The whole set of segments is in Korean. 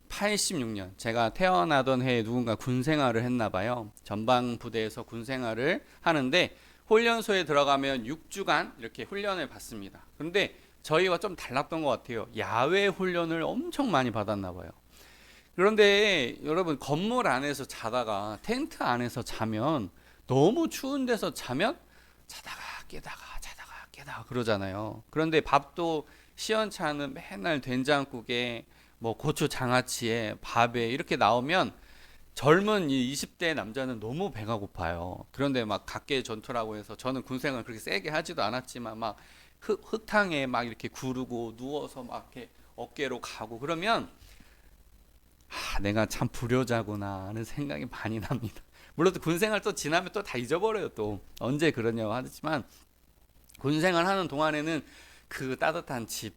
1986년 제가 태어나던 해에 누군가 군생활을 했나 봐요. 전방 부대에서 군생활을 하는데 훈련소에 들어가면 6주간 이렇게 훈련을 받습니다. 그런데 저희와 좀 달랐던 것 같아요. 야외 훈련을 엄청 많이 받았나 봐요. 그런데 여러분, 건물 안에서 자다가 텐트 안에서 자면, 너무 추운 데서 자면 자다가 깨다가 그러잖아요. 그런데 밥도 시원치 않은 맨날 된장국에 뭐 고추 장아찌에 밥에 이렇게 나오면 젊은 이 20대 남자는 너무 배가 고파요. 그런데 막 각계 전투라고 해서, 저는 군생활 그렇게 세게 하지도 않았지만 막 흙탕에 막 이렇게 구르고 누워서 막 이렇게 어깨로 가고 그러면 내가 참 불효자구나 하는 생각이 많이 납니다. 물론 또 군생활 또 지나면 또 다 잊어버려요. 또 언제 그러냐고 하지만, 군생활 하는 동안에는 그 따뜻한 집,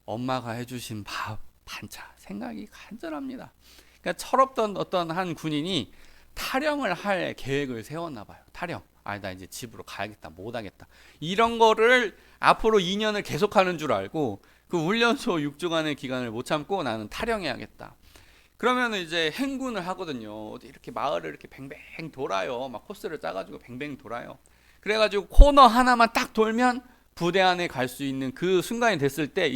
엄마가 해주신 밥, 반찬 생각이 간절합니다. 그러니까 철없던 어떤 한 군인이 탈영을 할 계획을 세웠나 봐요. 탈영. 나 이제 집으로 가야겠다. 못하겠다. 이런 거를 앞으로 2년을 계속하는 줄 알고 그 훈련소 6주간의 기간을 못 참고 나는 탈영해야겠다. 그러면 이제 행군을 하거든요. 어디 이렇게 마을을 이렇게 뱅뱅 돌아요. 막 코스를 짜가지고 뱅뱅 돌아요. 그래가지고 코너 하나만 딱 돌면 부대 안에 갈 수 있는 그 순간이 됐을 때,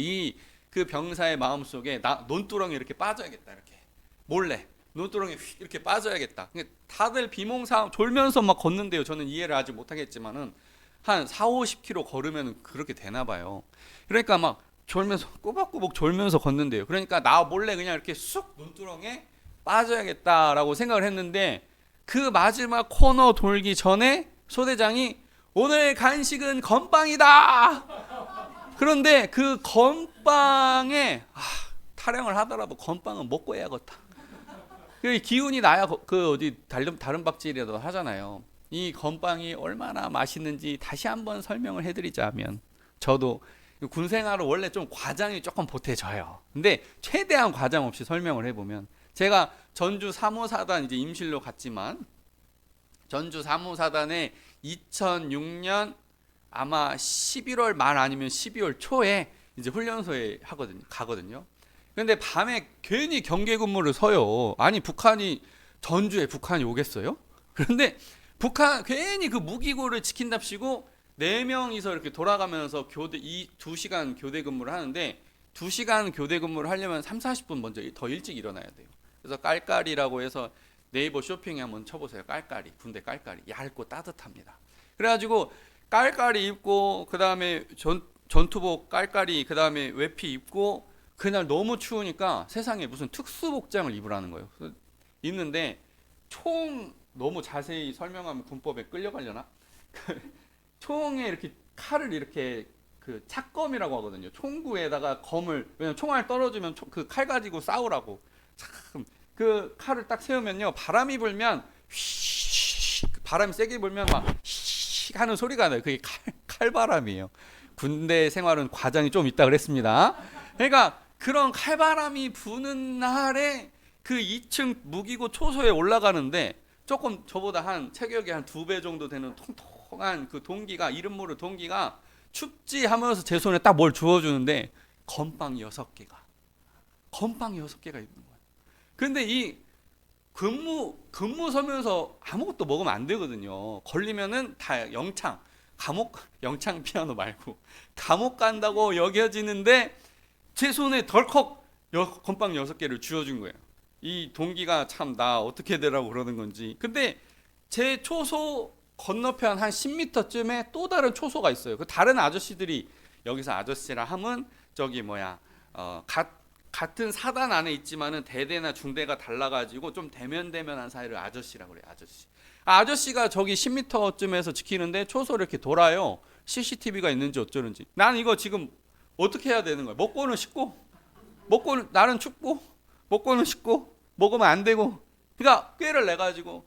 그 병사의 마음속에 논두렁이 이렇게 빠져야겠다. 이렇게 몰래 논두렁이 휙 이렇게 빠져야겠다. 다들 비몽사몽 졸면서 막 걷는데요. 저는 이해를 아직 못하겠지만은 한 4, 50km 걸으면 그렇게 되나 봐요. 그러니까 막 졸면서 꼬박꼬박 졸면서 걷는데요. 그러니까 나 몰래 그냥 이렇게 쑥 논두렁에 빠져야겠다라고 생각을 했는데, 그 마지막 코너 돌기 전에 소대장이 오늘 간식은 건빵이다. 그런데 그 건빵에 타령을 하더라도 건빵은 먹고 해야겠다. 그 기운이 나야 그 어디 다른 박질이라도 하잖아요. 이 건빵이 얼마나 맛있는지 다시 한번 설명을 해드리자면, 저도 군생활은 원래 좀 과장이 조금 보태져요. 근데 최대한 과장 없이 설명을 해보면, 제가 전주 3호사단 이제 임실로 갔지만, 전주 3호사단에 2006년 아마 11월 말 아니면 12월 초에 이제 훈련소에 가거든요. 그런데 밤에 괜히 경계 근무를 서요. 아니, 전주에 북한이 오겠어요? 그런데 북한 괜히 그 무기고를 지킨답시고 4명이서 이렇게 돌아가면서 2시간 교대 근무를 하는데, 2시간 교대 근무를 하려면 3, 40분 먼저 더 일찍 일어나야 돼요. 그래서 깔깔이라고 해서 네이버 쇼핑에 한번 쳐보세요. 깔깔이, 군대 깔깔이 얇고 따뜻합니다. 그래가지고 깔깔이 입고, 그 다음에 전투복 깔깔이, 그 다음에 외피 입고, 그날 너무 추우니까 세상에 무슨 특수복장을 입으라는 거예요. 입는데 너무 자세히 설명하면 군법에 끌려가려나? 총에 이렇게 칼을 이렇게, 그 착검이라고 하거든요. 총구에다가 검을, 왜냐면 총알 떨어지면 그 칼 가지고 싸우라고. 참, 그 칼을 딱 세우면요, 바람이 불면 휘, 바람이 세게 불면 막 휘 하는 소리가 나요. 그게 칼바람이에요. 군대 생활은 과장이 좀 있다 그랬습니다. 그러니까 그런 칼바람이 부는 날에 그 2층 무기고 초소에 올라가는데, 조금 저보다 체격이 한 2배 정도 되는 통통한 그 동기가, 이름 모를 동기가 춥지 하면서 제 손에 딱 뭘 주워주는데, 건빵 6개가 있는 거예요. 근데 이 근무 서면서 아무것도 먹으면 안 되거든요. 걸리면은 다 영창 피아노 말고 감옥 간다고 여겨지는데, 제 손에 덜컥 건빵 6개를 쥐어준 거예요. 이 동기가 참 나 어떻게 되라고 그러는 건지. 근데 제 초소 건너편 한 10m쯤에 또 다른 초소가 있어요. 그 다른 아저씨들이, 여기서 아저씨라 함은 저기 같은 사단 안에 있지만은 대대나 중대가 달라가지고 좀 대면한 사이를 아저씨라고 그래요. 아저씨가 저기 10m쯤에서 지키는데 초소를 이렇게 돌아요. CCTV가 있는지 어쩌는지. 난 이거 지금 어떻게 해야 되는 거야? 먹고는 싶고, 나는 춥고, 먹고는 싶고, 먹으면 안 되고. 그러니까 꾀를 내 가지고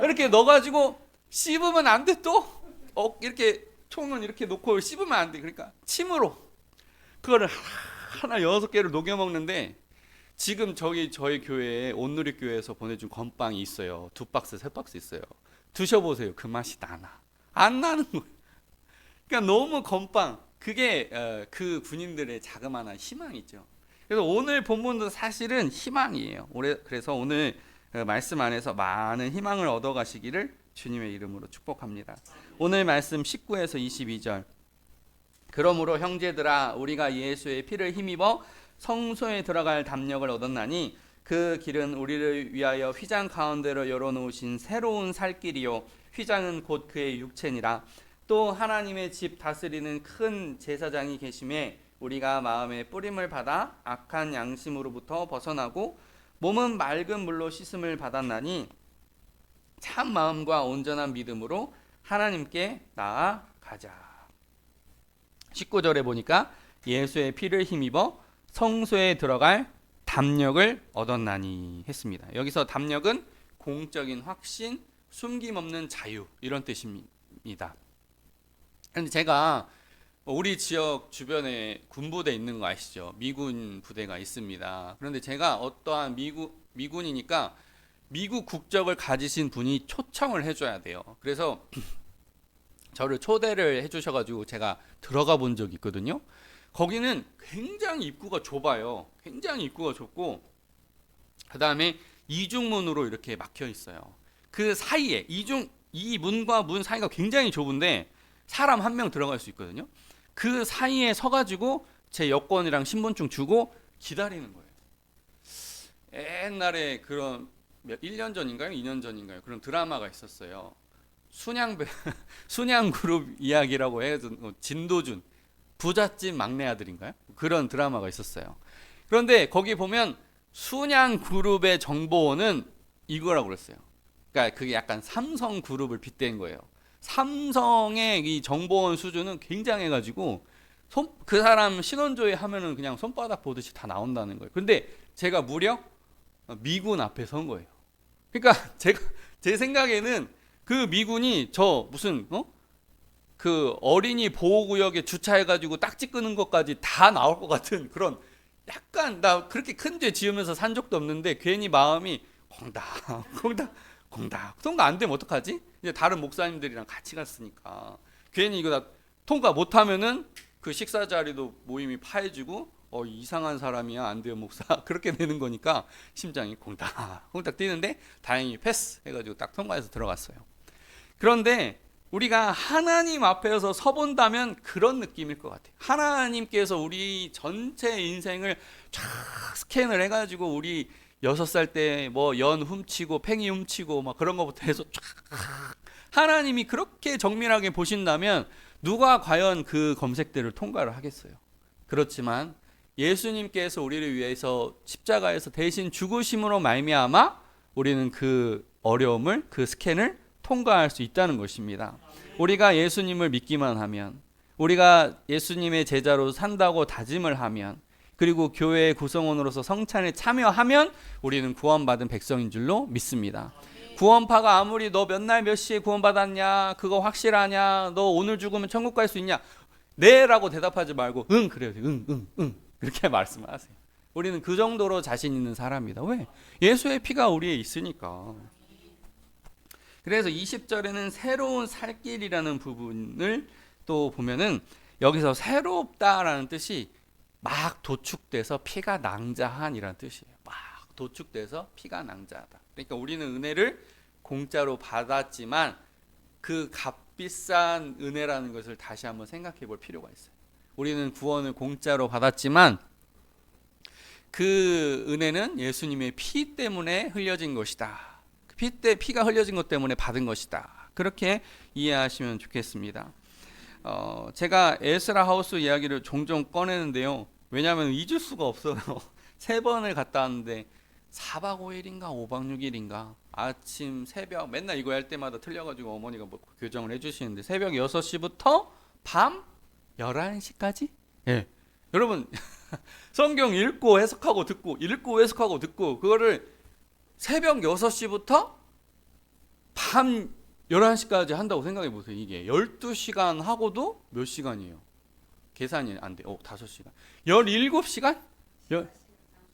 이렇게 넣어가지고 씹으면 안 돼. 또 이렇게 총은 이렇게 놓고 씹으면 안 돼. 그러니까 침으로 그거를 하나 6개를 녹여 먹는데, 지금 저희 교회에 온누리 교회에서 보내준 건빵이 있어요. 2박스, 3박스 있어요. 드셔보세요. 그 맛이 나나? 안 나는 거예요. 그러니까 너무 건빵, 그게 그 군인들의 자그마한 희망이죠. 그래서 오늘 본문도 사실은 희망이에요. 그래서 오늘 말씀 안에서 많은 희망을 얻어가시기를 주님의 이름으로 축복합니다. 오늘 말씀 19에서 22절. 그러므로 형제들아 우리가 예수의 피를 힘입어 성소에 들어갈 담력을 얻었나니 그 길은 우리를 위하여 휘장 가운데로 열어놓으신 새로운 살 길이요 휘장은 곧 그의 육체니라. 또 하나님의 집 다스리는 큰 제사장이 계심에 우리가 마음의 뿌림을 받아 악한 양심으로부터 벗어나고 몸은 맑은 물로 씻음을 받았나니 참 마음과 온전한 믿음으로 하나님께 나아가자. 19절에 보니까 예수의 피를 힘입어 성소에 들어갈 담력을 얻었나니 했습니다. 여기서 담력은 공적인 확신, 숨김없는 자유 이런 뜻입니다. 그런데 제가 우리 지역 주변에 군부대 있는 거 아시죠? 미군 부대가 있습니다. 그런데 제가 어떠한 미군이니까 미국 국적을 가지신 분이 초청을 해줘야 돼요. 그래서 저를 초대를 해주셔가지고 제가 들어가 본 적이 있거든요. 거기는 굉장히 입구가 좁아요. 굉장히 입구가 좁고 그 다음에 이중문으로 이렇게 막혀 있어요. 그 사이에 이 문과 문 사이가 굉장히 좁은데 사람 한 명 들어갈 수 있거든요. 그 사이에 서가지고 제 여권이랑 신분증 주고 기다리는 거예요. 옛날에 그런 1년 전인가요? 2년 전인가요? 그런 드라마가 있었어요. 순양 그룹 이야기라고 해서 진도준 부잣집 막내 아들인가요? 그런 드라마가 있었어요. 그런데 거기 보면 순양 그룹의 정보원은 이거라고 그랬어요. 그러니까 그게 약간 삼성 그룹을 빗댄 거예요. 삼성의 이 정보원 수준은 굉장해가지고 그 사람 신원조회 하면은 그냥 손바닥 보듯이 다 나온다는 거예요. 근데 제가 무려 미군 앞에 선 거예요. 그러니까 제 생각에는 그 미군이 저 무슨 그 어린이 보호구역에 주차해가지고 딱지 끄는 것까지 다 나올 것 같은 그런 약간 나 그렇게 큰 죄 지으면서 산 적도 없는데 괜히 마음이 콩닥 통과 안 되면 어떡하지? 이제 다른 목사님들이랑 같이 갔으니까 괜히 이거 다 통과 못하면은 그 식사 자리도 모임이 파해지고 이상한 사람이야 안 돼요 목사 그렇게 되는 거니까 심장이 콩닥 뛰는데 다행히 패스 해가지고 딱 통과해서 들어갔어요. 그런데 우리가 하나님 앞에서 서본다면 그런 느낌일 것 같아요. 하나님께서 우리 전체 인생을 쫙 스캔을 해가지고 우리 6살 때 뭐 연 훔치고 팽이 훔치고 막 그런 것부터 해서 쫙 하나님이 그렇게 정밀하게 보신다면 누가 과연 그 검색대를 통과를 하겠어요? 그렇지만 예수님께서 우리를 위해서 십자가에서 대신 죽으심으로 말미암아 우리는 그 어려움을 그 스캔을 통과할 수 있다는 것입니다. 우리가 예수님을 믿기만 하면 우리가 예수님의 제자로 산다고 다짐을 하면 그리고 교회의 구성원으로서 성찬에 참여하면 우리는 구원받은 백성인 줄로 믿습니다. 구원파가 아무리 너 몇 날 몇 시에 구원받았냐 그거 확실하냐 너 오늘 죽으면 천국 갈 수 있냐 네 라고 대답하지 말고 응 그래요 응 이렇게 말씀을 하세요. 우리는 그 정도로 자신 있는 사람이다. 왜? 예수의 피가 우리에 있으니까. 그래서 20절에는 새로운 살길이라는 부분을 또 보면은 여기서 새롭다라는 뜻이 막 도축돼서 피가 낭자한이라는 뜻이에요. 막 도축돼서 피가 낭자하다. 그러니까 우리는 은혜를 공짜로 받았지만 그 값비싼 은혜라는 것을 다시 한번 생각해 볼 필요가 있어요. 우리는 구원을 공짜로 받았지만 그 은혜는 예수님의 피 때문에 흘려진 것이다. 피가 흘려진 것 때문에 받은 것이다. 그렇게 이해하시면 좋겠습니다. 제가 에스라 하우스 이야기를 종종 꺼내는데요. 왜냐하면 잊을 수가 없어요. 3번을 갔다 왔는데 4박 5일인가 5박 6일인가 아침 새벽 맨날 이거 할 때마다 틀려가지고 어머니가 뭐 교정을 해주시는데 새벽 6시부터 밤 11시까지? 예. 여러분 성경 읽고 해석하고 듣고 그거를 새벽 6시부터 밤 11시까지 한다고 생각해 보세요. 이게 12시간 하고도 몇 시간이에요? 계산이 안 돼. 5시간. 17시간?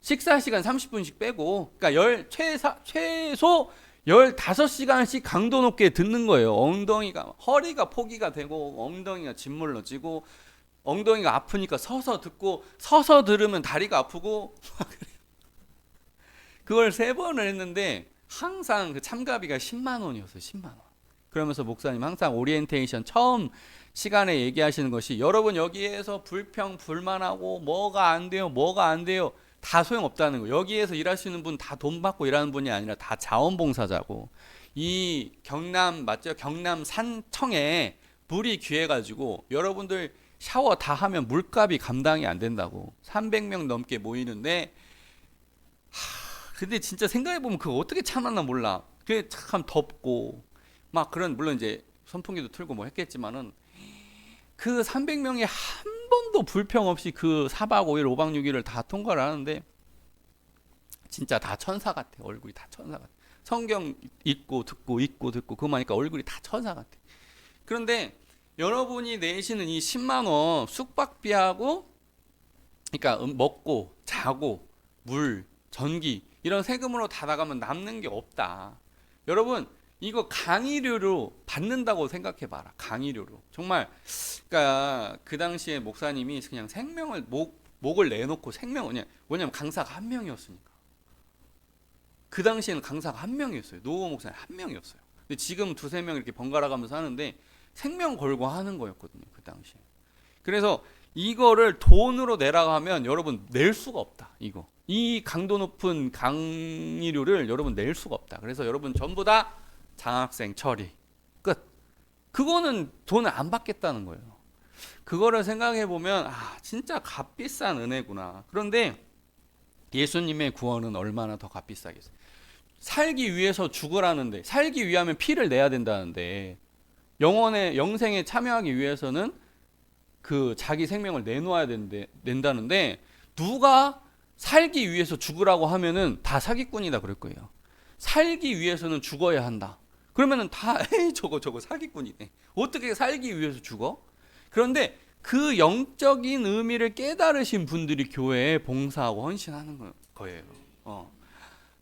식사 시간 30분씩 빼고 그러니까 최소 15시간씩 강도 높게 듣는 거예요. 엉덩이가 허리가 포기가 되고 엉덩이가 짓물러지고 엉덩이가 아프니까 서서 듣고 서서 들으면 다리가 아프고 그걸 3번을 했는데 항상 그 참가비가 10만 원이었어요. 10만 원. 그러면서 목사님 항상 오리엔테이션 처음 시간에 얘기하시는 것이 여러분 여기에서 불평 불만하고 뭐가 안 돼요. 뭐가 안 돼요. 다 소용없다는 거. 여기에서 일하시는 분 다 돈 받고 일하는 분이 아니라 다 자원봉사자고. 이 경남 맞죠? 경남 산청에 물이 귀해가지고 여러분들 샤워 다 하면 물값이 감당이 안 된다고. 300명 넘게 모이는데 근데 진짜 생각해보면 그거 어떻게 참았나 몰라. 그게 참 덥고 막 그런 물론 이제 선풍기도 틀고 뭐 했겠지만은 그 300명이 한 번도 불평 없이 그 4박 5일 5박 6일을 다 통과를 하는데 진짜 다 천사 같아. 얼굴이 다 천사 같아. 성경 읽고 듣고 그거 하니까 얼굴이 다 천사 같아. 그런데 여러분이 내시는 이 10만 원 숙박비하고 그러니까 먹고 자고 물 전기 이런 세금으로 다 나가면 남는 게 없다. 여러분 이거 강의료로 받는다고 생각해 봐라. 강의료로. 정말 그러니까 그 당시에 목사님이 그냥 생명을 목을 내놓고 생명을 왜냐면 강사가 한 명이었으니까. 그 당시에는 강사가 한 명이었어요. 노호 목사님 한 명이었어요. 근데 지금 2-3명 이렇게 번갈아 가면서 하는데 생명 걸고 하는 거였거든요. 그 당시에. 그래서 이거를 돈으로 내라고 하면 여러분 낼 수가 없다. 이거. 이 강도 높은 강의료를 여러분 낼 수가 없다. 그래서 여러분 전부 다 장학생 처리. 끝. 그거는 돈을 안 받겠다는 거예요. 그거를 생각해 보면 진짜 값비싼 은혜구나. 그런데 예수님의 구원은 얼마나 더 값비싸겠어요. 살기 위해서 죽으라는데 살기 위하면 피를 내야 된다는데 영생에 참여하기 위해서는 그 자기 생명을 내놓아야 된다는데 누가 살기 위해서 죽으라고 하면은 다 사기꾼이다 그럴 거예요. 살기 위해서는 죽어야 한다. 그러면은 다 에이 저거 사기꾼이네. 어떻게 살기 위해서 죽어? 그런데 그 영적인 의미를 깨달으신 분들이 교회에 봉사하고 헌신하는 거예요.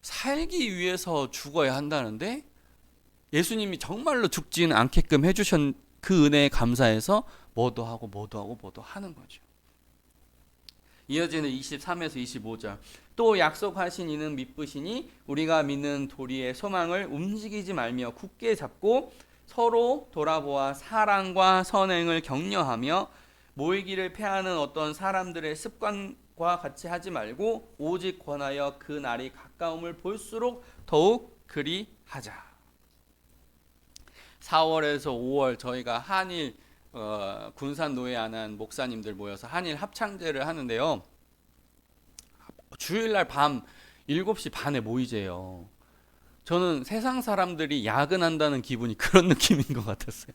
살기 위해서 죽어야 한다는데 예수님이 정말로 죽지는 않게끔 해주신 그 은혜에 감사해서 뭐도 하는 거죠. 이어지는 23에서 25절. 또 약속하신 이는 믿으시니 우리가 믿는 도리의 소망을 움직이지 말며 굳게 잡고 서로 돌아보아 사랑과 선행을 격려하며 모이기를 패하는 어떤 사람들의 습관과 같이 하지 말고 오직 권하여 그 날이 가까움을 볼수록 더욱 그리 하자. 4월에서 5월 저희가 한일 군산 노예 안한 목사님들 모여서 한일 합창제를 하는데요. 주일날 밤 7시 반에 모이재요. 저는 세상 사람들이 야근한다는 기분이 그런 느낌인 것 같았어요.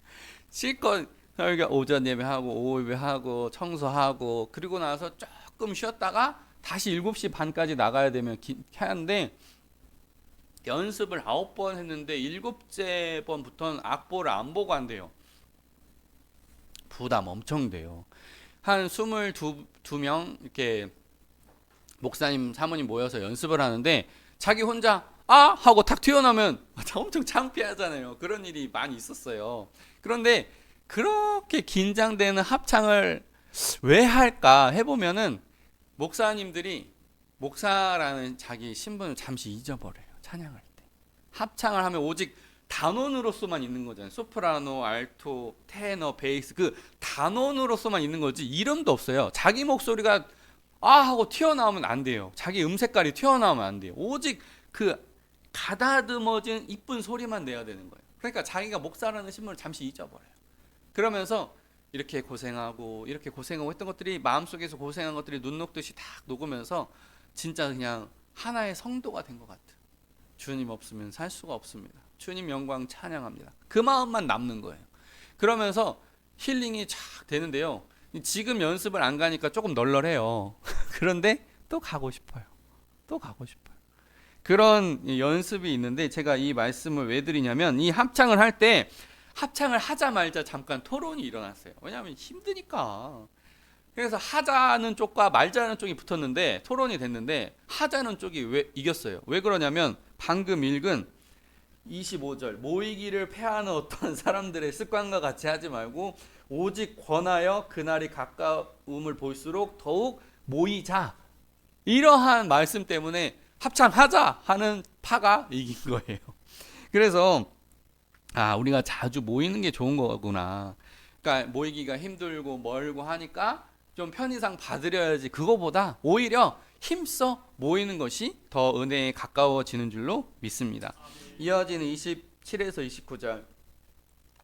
실컷 저희가 오전 예배하고 오후 예배하고 청소하고 그리고 나서 조금 쉬었다가 다시 7시 반까지 나가야 되면 하는데 연습을 9번 했는데 7째 번부터는 악보를 안 보고 한대요. 부담 엄청 돼요. 한 22명 이렇게 목사님 사모님 모여서 연습을 하는데 자기 혼자 하고 탁 튀어나오면 엄청 창피하잖아요. 그런 일이 많이 있었어요. 그런데 그렇게 긴장되는 합창을 왜 할까 해보면은 목사님들이 목사라는 자기 신분을 잠시 잊어버려요. 찬양할 때. 합창을 하면 오직 단원으로서만 있는 거잖아요. 소프라노, 알토, 테너, 베이스 그 단원으로서만 있는 거지 이름도 없어요. 자기 목소리가 하고 튀어나오면 안 돼요. 자기 음색깔이 튀어나오면 안 돼요. 오직 그 가다듬어진 이쁜 소리만 내야 되는 거예요. 그러니까 자기가 목사라는 신분을 잠시 잊어버려요. 그러면서 이렇게 고생하고 했던 것들이 마음속에서 고생한 것들이 눈 녹듯이 딱 녹으면서 진짜 그냥 하나의 성도가 된 것 같아요. 주님 없으면 살 수가 없습니다. 주님 영광 찬양합니다. 그 마음만 남는 거예요. 그러면서 힐링이 쫙 되는데요. 지금 연습을 안 가니까 조금 널널해요. 그런데 또 가고 싶어요. 그런 연습이 있는데 제가 이 말씀을 왜 드리냐면 이 합창을 할 때 합창을 하자 말자 잠깐 토론이 일어났어요. 왜냐하면 힘드니까. 그래서 하자는 쪽과 말자는 쪽이 붙었는데 토론이 됐는데 하자는 쪽이 왜 이겼어요. 왜 그러냐면 방금 읽은 25절 모이기를 패하는 어떤 사람들의 습관과 같이 하지 말고 오직 권하여 그날이 가까움을 볼수록 더욱 모이자. 이러한 말씀 때문에 합창하자 하는 파가 이긴 거예요. 그래서 우리가 자주 모이는 게 좋은 거구나. 그러니까 모이기가 힘들고 멀고 하니까 좀 편의상 받으려야지. 그거보다 오히려 힘써 모이는 것이 더 은혜에 가까워지는 줄로 믿습니다. 이어지는 27에서 29절.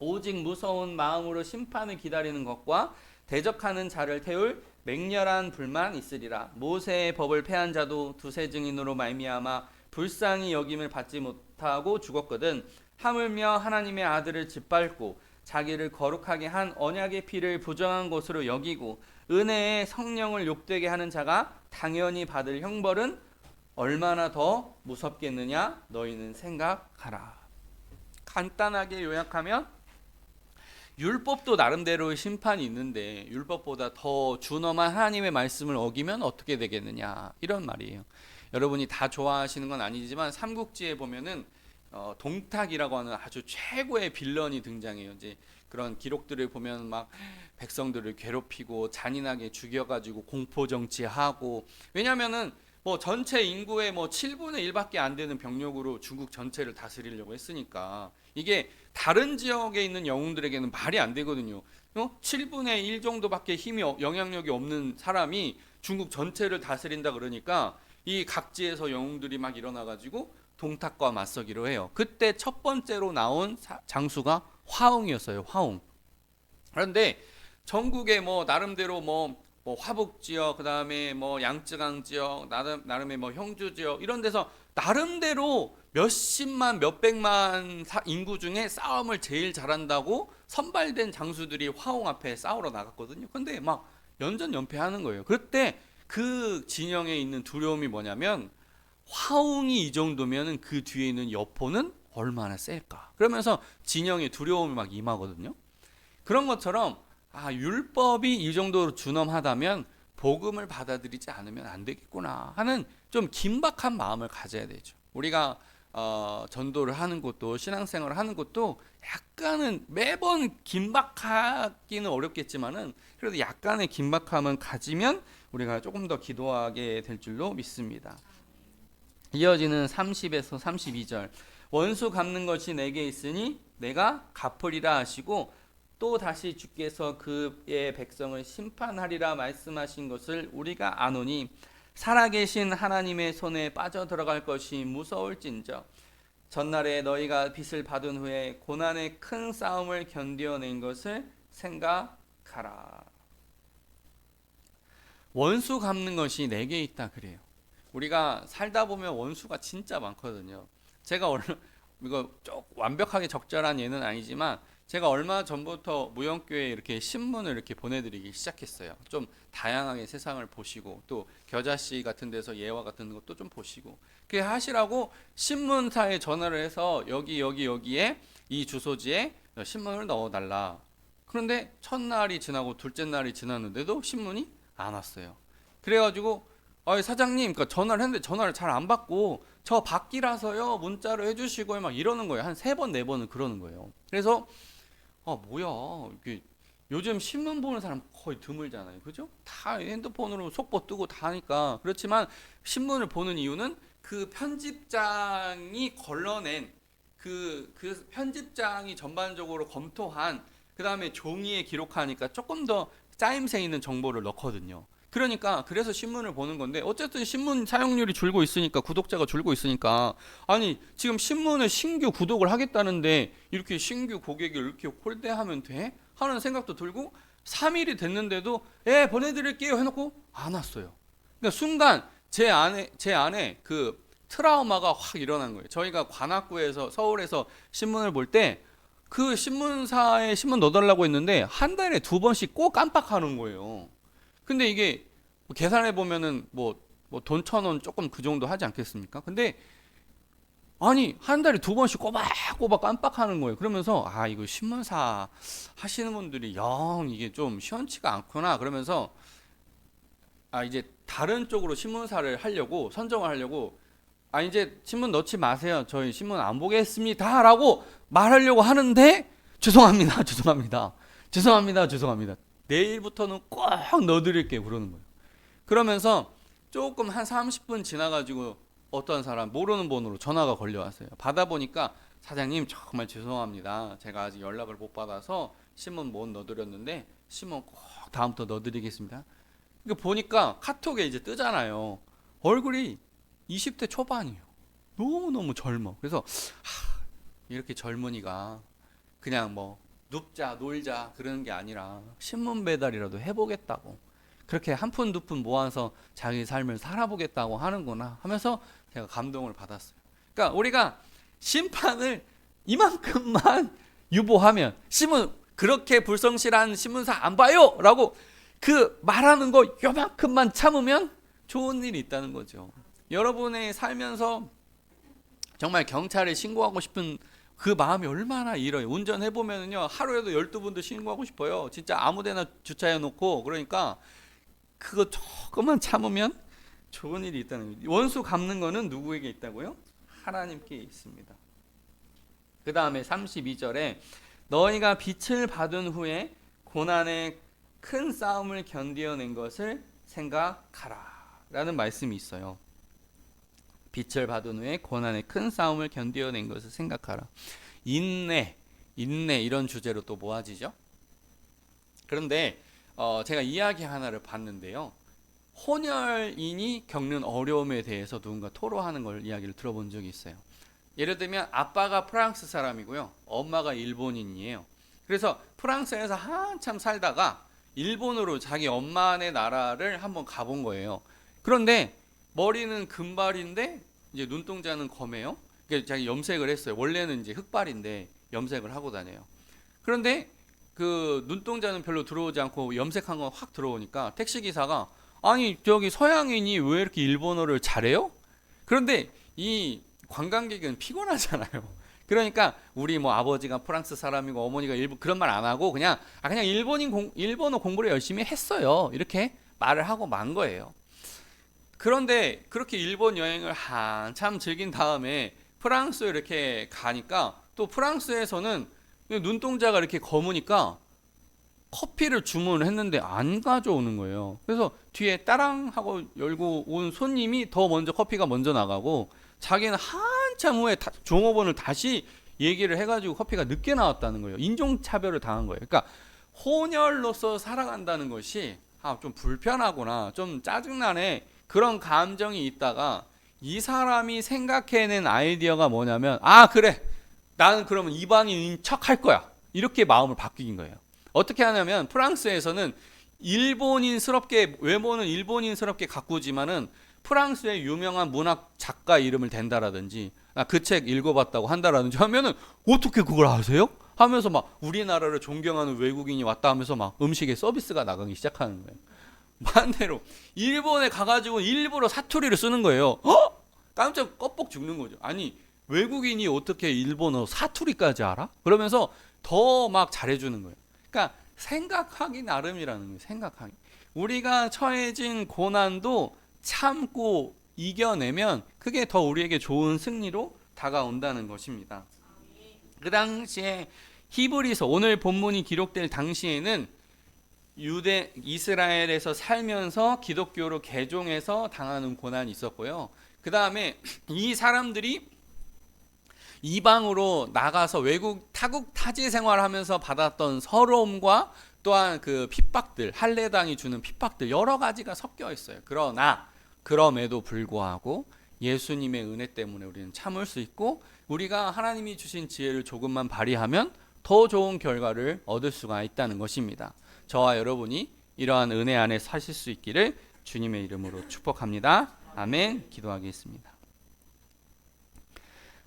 오직 무서운 마음으로 심판을 기다리는 것과 대적하는 자를 태울 맹렬한 불만 있으리라. 모세의 법을 패한 자도 두세 증인으로 말미암아 불쌍히 여김을 받지 못하고 죽었거든. 하물며 하나님의 아들을 짓밟고 자기를 거룩하게 한 언약의 피를 부정한 것으로 여기고 은혜의 성령을 욕되게 하는 자가 당연히 받을 형벌은 얼마나 더 무섭겠느냐 너희는 생각하라. 간단하게 요약하면 율법도 나름대로의 심판이 있는데 율법보다 더 준엄한 하나님의 말씀을 어기면 어떻게 되겠느냐 이런 말이에요. 여러분이 다 좋아하시는 건 아니지만 삼국지에 보면은 동탁이라고 하는 아주 최고의 빌런이 등장해요. 이제 그런 기록들을 보면 막 백성들을 괴롭히고 잔인하게 죽여가지고 공포 정치하고, 왜냐면은 뭐 전체 인구의 뭐 7분의 1밖에 안 되는 병력으로 중국 전체를 다스리려고 했으니까 이게 다른 지역에 있는 영웅들에게는 말이 안 되거든요. 7분의 1 정도밖에 힘이 영향력이 없는 사람이 중국 전체를 다스린다 그러니까 이 각지에서 영웅들이 막 일어나가지고 동탁과 맞서기로 해요. 그때 첫 번째로 나온 장수가 화웅이었어요. 화웅. 그런데 전국에 뭐 나름대로 뭐 화북 지역, 그다음에 뭐 양쯔강 지역, 나름의 뭐 형주 지역 이런 데서 나름대로 몇십만 몇백만 인구 중에 싸움을 제일 잘한다고 선발된 장수들이 화웅 앞에 싸우러 나갔거든요. 근데 막 연전연패하는 거예요. 그때 그 진영에 있는 두려움이 뭐냐면 화웅이 이 정도면은 그 뒤에 있는 여포는 얼마나 셀까? 그러면서 진영에 두려움이 막 임하거든요. 그런 것처럼 율법이 이 정도로 준엄하다면 복음을 받아들이지 않으면 안 되겠구나 하는 좀 긴박한 마음을 가져야 되죠. 우리가 전도를 하는 것도 신앙생활을 하는 것도 약간은 매번 긴박하기는 어렵겠지만은 그래도 약간의 긴박함은 가지면 우리가 조금 더 기도하게 될 줄로 믿습니다. 이어지는 30에서 32절. 원수 갚는 것이 내게 있으니 내가 갚으리라 하시고 또 다시 주께서 그의 백성을 심판하리라 말씀하신 것을 우리가 아노니 살아계신 하나님의 손에 빠져들어갈 것이 무서울진저 전날에 너희가 빚을 받은 후에 고난의 큰 싸움을 견뎌낸 것을 생각하라. 원수 갚는 것이 내게 있다 그래요. 우리가 살다 보면 원수가 진짜 많거든요. 제가 이거 완벽하게 적절한 예는 아니지만 제가 얼마 전부터 무영교회에 이렇게 신문을 이렇게 보내드리기 시작했어요. 좀 다양하게 세상을 보시고 또 겨자씨 같은 데서 예화 같은 것도 좀 보시고 그렇게 하시라고 신문사에 전화를 해서 여기에 이 주소지에 신문을 넣어달라. 그런데 첫날이 지나고 둘째 날이 지났는데도 신문이 안 왔어요. 그래가지고 사장님, 그러니까 전화를 했는데 전화를 잘 안 받고 저 밖이라서요 문자로 해주시고 막 이러는 거예요. 한 3번 4번은 그러는 거예요. 그래서 뭐야 이게 요즘 신문 보는 사람 거의 드물잖아요, 그죠? 다 핸드폰으로 속보 뜨고 다 하니까. 그렇지만 신문을 보는 이유는 그 편집장이 걸러낸 그 편집장이 전반적으로 검토한 그 다음에 종이에 기록하니까 조금 더 짜임새 있는 정보를 넣거든요. 그러니까 그래서 신문을 보는 건데 어쨌든 신문 사용률이 줄고 있으니까 구독자가 줄고 있으니까 아니 지금 신문을 신규 구독을 하겠다는데 이렇게 신규 고객을 이렇게 홀대하면 돼? 하는 생각도 들고 3일이 됐는데도 보내드릴게요 해놓고 안 왔어요. 그러니까 순간 제 안에 그 트라우마가 확 일어난 거예요. 저희가 관악구에서 서울에서 신문을 볼 때 그 신문사에 신문 넣어달라고 했는데 한 달에 2번씩 꼭 깜빡하는 거예요. 근데 이게 계산해 보면은 뭐 돈 1,000원 조금 그 정도 하지 않겠습니까? 근데 아니 한 달에 2번씩 꼬박꼬박 깜빡하는 거예요. 그러면서 이거 신문사 하시는 분들이 영 이게 좀 시원치가 않구나. 그러면서 이제 다른 쪽으로 신문사를 하려고 선정을 하려고 아 이제 신문 넣지 마세요. 저희 신문 안 보겠습니다라고 말하려고 하는데 죄송합니다. 죄송합니다. 죄송합니다. 죄송합니다. 내일부터는 꼭 넣어드릴게요. 그러는 거예요. 그러면서 조금 한 30분 지나가지고 어떤 사람 모르는 번호로 전화가 걸려왔어요. 받아보니까 사장님 정말 죄송합니다. 제가 아직 연락을 못 받아서 신문 못 넣어드렸는데 신문 꼭 다음부터 넣어드리겠습니다. 이거 보니까 카톡에 이제 뜨잖아요. 얼굴이 20대 초반이에요. 너무너무 젊어. 그래서 이렇게 젊은이가 그냥 뭐 눕자 놀자 그러는 게 아니라 신문 배달이라도 해보겠다고, 그렇게 한 푼 두 푼 모아서 자기 삶을 살아보겠다고 하는구나 하면서 제가 감동을 받았어요. 그러니까 우리가 심판을 이만큼만 유보하면, 신문 그렇게 불성실한 신문사 안 봐요 라고 그 말하는 거 요만큼만 참으면 좋은 일이 있다는 거죠. 여러분의 살면서 정말 경찰에 신고하고 싶은 그 마음이 얼마나 일어요. 운전해보면요 하루에도 12분도 신고하고 싶어요. 진짜 아무데나 주차해 놓고. 그러니까 그거 조금만 참으면 좋은 일이 있다는 거예요. 원수 갚는 거는 누구에게 있다고요? 하나님께 있습니다. 그 다음에 32절에 너희가 빛을 받은 후에 고난의 큰 싸움을 견디어낸 것을 생각하라 라는 말씀이 있어요. 빛을 받은 후에 고난의 큰 싸움을 견디어낸 것을 생각하라. 인내 이런 주제로 또 모아지죠. 그런데 제가 이야기 하나를 봤는데요. 혼혈인이 겪는 어려움에 대해서 누군가 토로하는 걸 이야기를 들어본 적이 있어요. 예를 들면 아빠가 프랑스 사람이고요. 엄마가 일본인이에요. 그래서 프랑스에서 한참 살다가 일본으로 자기 엄마네 나라를 한번 가본 거예요. 그런데 머리는 금발인데 이제 눈동자는 검해요. 그러니까 자기 염색을 했어요. 원래는 이제 흑발인데 염색을 하고 다녀요. 그런데 그 눈동자는 별로 들어오지 않고 염색한 건 확 들어오니까 택시기사가 아니 저기 서양인이 왜 이렇게 일본어를 잘해요? 그런데 이 관광객은 피곤하잖아요. 그러니까 우리 뭐 아버지가 프랑스 사람이고 어머니가 일본, 그런 말 안 하고 그냥 그냥 일본어 공부를 열심히 했어요. 이렇게 말을 하고 만 거예요. 그런데 그렇게 일본 여행을 한참 즐긴 다음에 프랑스에 이렇게 가니까 또 프랑스에서는 눈동자가 이렇게 검으니까 커피를 주문을 했는데 안 가져오는 거예요. 그래서 뒤에 따랑 하고 열고 온 손님이 더 먼저 커피가 먼저 나가고 자기는 한참 후에 종업원을 다시 얘기를 해가지고 커피가 늦게 나왔다는 거예요. 인종차별을 당한 거예요. 그러니까 혼혈로서 살아간다는 것이 좀 불편하구나, 좀 짜증나네, 그런 감정이 있다가 이 사람이 생각해낸 아이디어가 뭐냐면 그래 나는 그러면 이방인인 척 할 거야, 이렇게 마음을 바뀐 거예요. 어떻게 하냐면 프랑스에서는 일본인스럽게, 외모는 일본인스럽게 가꾸지만은 프랑스의 유명한 문학 작가 이름을 댄다라든지 그 책 읽어봤다고 한다라든지 하면은 어떻게 그걸 아세요? 하면서 막 우리나라를 존경하는 외국인이 왔다 하면서 막 음식에 서비스가 나가기 시작하는 거예요. 반대로 일본에 가가지고 일부러 사투리를 쓰는 거예요. 깜짝 껍벅 죽는 거죠. 아니 외국인이 어떻게 일본어 사투리까지 알아? 그러면서 더 막 잘해주는 거예요. 그러니까 생각하기 나름이라는 거예요. 생각하기. 우리가 처해진 고난도 참고 이겨내면 그게 더 우리에게 좋은 승리로 다가온다는 것입니다. 그 당시에 히브리서, 오늘 본문이 기록될 당시에는 이스라엘에서 살면서 기독교로 개종해서 당하는 고난이 있었고요. 그 다음에 이 사람들이 이방으로 나가서 외국 타국 타지 생활하면서 받았던 서러움과 또한 그 핍박들, 할례당이 주는 핍박들 여러 가지가 섞여 있어요. 그러나 그럼에도 불구하고 예수님의 은혜 때문에 우리는 참을 수 있고, 우리가 하나님이 주신 지혜를 조금만 발휘하면 더 좋은 결과를 얻을 수가 있다는 것입니다. 저와 여러분이 이러한 은혜 안에 사실 수 있기를 주님의 이름으로 축복합니다. 아멘. 기도하겠습니다.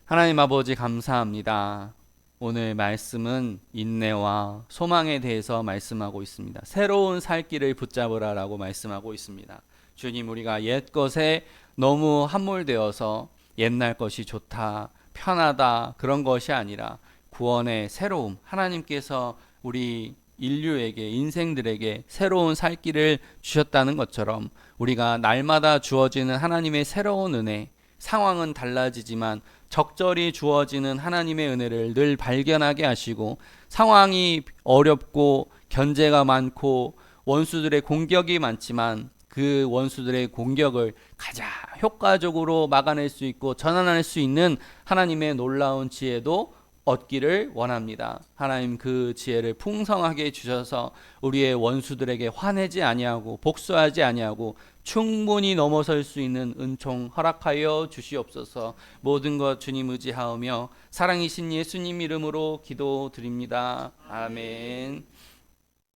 하나님 아버지 감사합니다. 오늘 말씀은 인내와 소망에 대해서 말씀하고 있습니다. 새로운 살 길을 붙잡으라 라고 말씀하고 있습니다. 주님, 우리가 옛것에 너무 함몰되어서 옛날 것이 좋다, 편하다 그런 것이 아니라 구원의 새로움, 하나님께서 우리 인류에게, 인생들에게 새로운 살 길을 주셨다는 것처럼 우리가 날마다 주어지는 하나님의 새로운 은혜, 상황은 달라지지만 적절히 주어지는 하나님의 은혜를 늘 발견하게 하시고, 상황이 어렵고 견제가 많고 원수들의 공격이 많지만 그 원수들의 공격을 가장 효과적으로 막아낼 수 있고 전환할 수 있는 하나님의 놀라운 지혜도 얻기를 원합니다. 하나님 그 지혜를 풍성하게 주셔서 우리의 원수들에게 화내지 아니하고 복수하지 아니하고 충분히 넘어설 수 있는 은총 허락하여 주시옵소서. 모든 것 주님 의지하오며 사랑이신 예수님 이름으로 기도드립니다. 아멘.